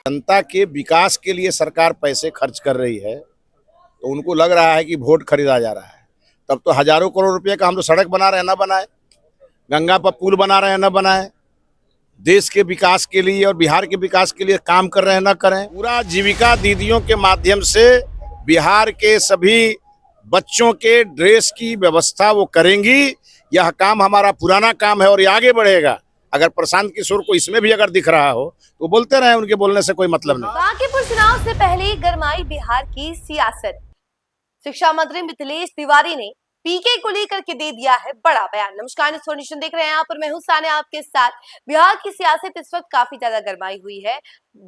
जनता के विकास के लिए सरकार पैसे खर्च कर रही है तो उनको लग रहा है कि वोट खरीदा जा रहा है। तब तो हजारों करोड़ रुपए का हम तो सड़क बना रहे हैं, ना बनाए, गंगा पर पुल बना रहे हैं, ना बनाए, देश के विकास के लिए और बिहार के विकास के लिए काम कर रहे हैं, ना करें। पूरा जीविका दीदियों के माध्यम से बिहार के सभी बच्चों के ड्रेस की व्यवस्था वो करेंगी। यह काम हमारा पुराना काम है और ये आगे बढ़ेगा। अगर प्रशांत किशोर को इसमें भी अगर दिख रहा हो तो बोलते रहे, उनके बोलने से कोई मतलब नहीं। बांकीपुर चुनाव से पहले गरमाई बिहार की सियासत। शिक्षा मंत्री मिथिलेश तिवारी ने पीके को लेकर के दे दिया है बड़ा बयान। नमस्कार, न्यूज़ देख रहे हैं यहाँ पर मैं हूं सानिया आपके साथ। बिहार की सियासत इस वक्त काफी ज्यादा गरमाई हुई है।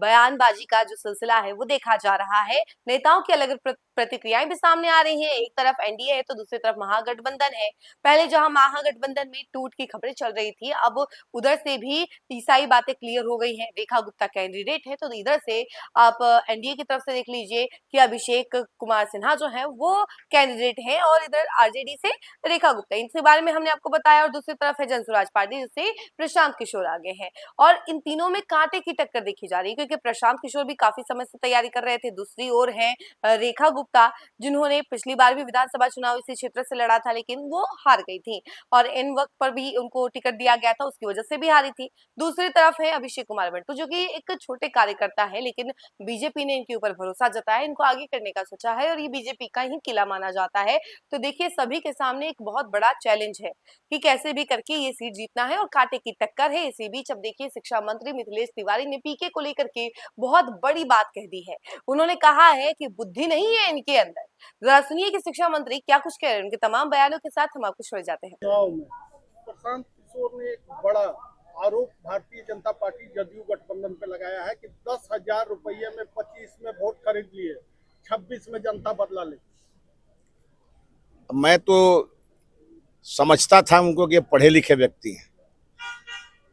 बयानबाजी का जो सिलसिला है वो देखा जा रहा है। नेताओं की अलग प्रतिक्रियाएं भी सामने आ रही हैं। एक तरफ एनडीए है तो दूसरी तरफ महागठबंधन है। पहले जहां महागठबंधन में टूट की खबरें चल रही थी, अब उधर से भी ईसाई बातें क्लियर हो गई हैं। रेखा गुप्ता कैंडिडेट है तो इधर से आप एनडीए की तरफ से देख लीजिए कि अभिषेक कुमार सिन्हा जो है वो कैंडिडेट हैं और इधर आरजेडी से रेखा गुप्ता, इनके बारे में हमने आपको बताया। और दूसरी तरफ है जनसुराज पार्टी जिससे प्रशांत किशोर आगे हैं और इन तीनों में कांटे की टक्कर देखी जा रही है क्योंकि प्रशांत किशोर भी काफी समय से तैयारी कर रहे थे। दूसरी ओर है रेखा गुप्ता, जिन्होंने पिछली बार भी विधानसभा चुनाव इसी क्षेत्र से लड़ा था लेकिन वो हार गई थी और इन वक्त पर भी उनको टिकट दिया गया था, उसकी वजह से भी हारी थी। दूसरी तरफ है अभिषेक कुमार बंटू जो कि एक छोटे कार्यकर्ता है लेकिन बीजेपी ने इनके ऊपर भरोसा जताया, इनको आगे करने का सोचा है और ये बीजेपी का ही किला माना जाता है। तो देखिए सभी के सामने एक बहुत बड़ा चैलेंज है कि कैसे भी करके ये सीट जीतना है और कांटे की टक्कर है। इसी बीच अब देखिए शिक्षा मंत्री मिथिलेश तिवारी ने पीके को लेकर के बहुत बड़ी बात कह दी है। उन्होंने कहा है कि बुद्धि नहीं है इनके अंदर। जरा सुनिए कि शिक्षा मंत्री क्या कुछ कह रहे हैं। उनके तमाम बयानों के साथ हम आपको छोड़ जाते हैं। प्रशांत किशोर ने एक बड़ा आरोप भारतीय जनता पार्टी जदयू गठबंधन पे लगाया है कि 10,000 रुपये में 25 में वोट खरीद लिए, 26 में जनता बदला ले। मैं तो समझता था उनको कि पढ़े लिखे व्यक्ति हैं,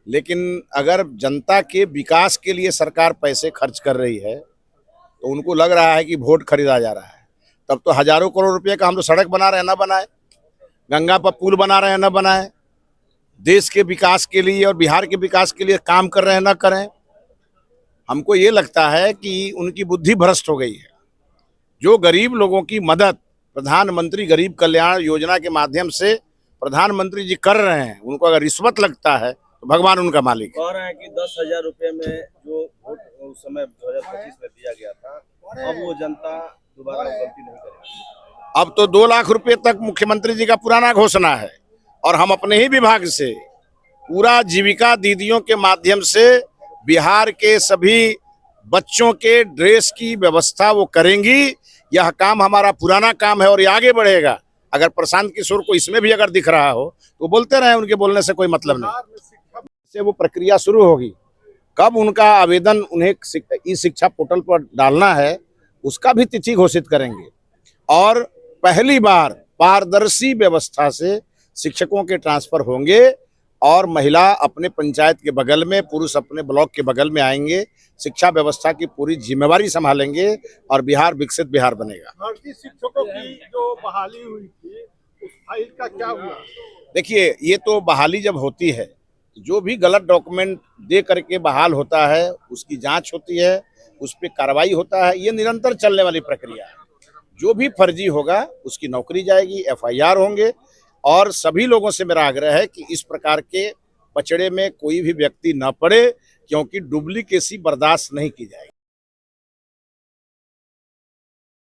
लेकिन अगर जनता के विकास के लिए सरकार पैसे खर्च कर रही है तो उनको लग रहा है कि वोट खरीदा जा रहा है। तब तो हजारों करोड़ रुपए का हम तो सड़क बना रहे हैं, ना बनाए, गंगा पर पुल बना रहे हैं, ना बनाए, देश के विकास के लिए और बिहार के विकास के लिए काम कर रहे हैं, ना करें। हमको ये लगता है कि उनकी बुद्धि भ्रष्ट हो गई है। जो गरीब लोगों की मदद प्रधानमंत्री गरीब कल्याण योजना के माध्यम से प्रधानमंत्री जी कर रहे हैं, उनको अगर रिश्वत लगता है तो भगवान उनका मालिक है। कह रहे हैं कि 10,000 रुपये में जो वोट उस समय 2025 में दिया गया था, अब वो जनता दोबारा गलती नहीं करेगी। अब तो 2 लाख रुपए तक मुख्यमंत्री जी का पुराना घोषणा है और हम अपने ही विभाग से पूरा जीविका दीदियों के माध्यम से बिहार के सभी बच्चों के ड्रेस की व्यवस्था वो करेंगी। यह काम हमारा पुराना काम है और ये आगे बढ़ेगा। अगर प्रशांत किशोर को इसमें भी अगर दिख रहा हो तो बोलते रहे, उनके बोलने से कोई मतलब नहीं। से वो प्रक्रिया शुरू होगी, कब उनका आवेदन उन्हें ई शिक्षा पोर्टल पर डालना है उसका भी तिथि घोषित करेंगे और पहली बार पारदर्शी व्यवस्था से शिक्षकों के ट्रांसफर होंगे और महिला अपने पंचायत के बगल में, पुरुष अपने ब्लॉक के बगल में आएंगे, शिक्षा व्यवस्था की पूरी जिम्मेवारी संभालेंगे और बिहार विकसित बिहार बनेगा। भारतीय शिक्षकों की जो बहाली हुई थी उस फाइल का क्या हुआ? देखिए, ये तो बहाली जब होती है, जो भी गलत डॉक्यूमेंट दे करके बहाल होता है उसकी जांच होती है, उस पर कार्रवाई होता है। ये निरंतर चलने वाली प्रक्रिया है। जो भी फर्जी होगा उसकी नौकरी जाएगी, FIR होंगे और सभी लोगों से मेरा आग्रह है कि इस प्रकार के पचड़े में कोई भी व्यक्ति न पड़े क्योंकि डुप्लीकेसी बर्दाश्त नहीं की जाएगी।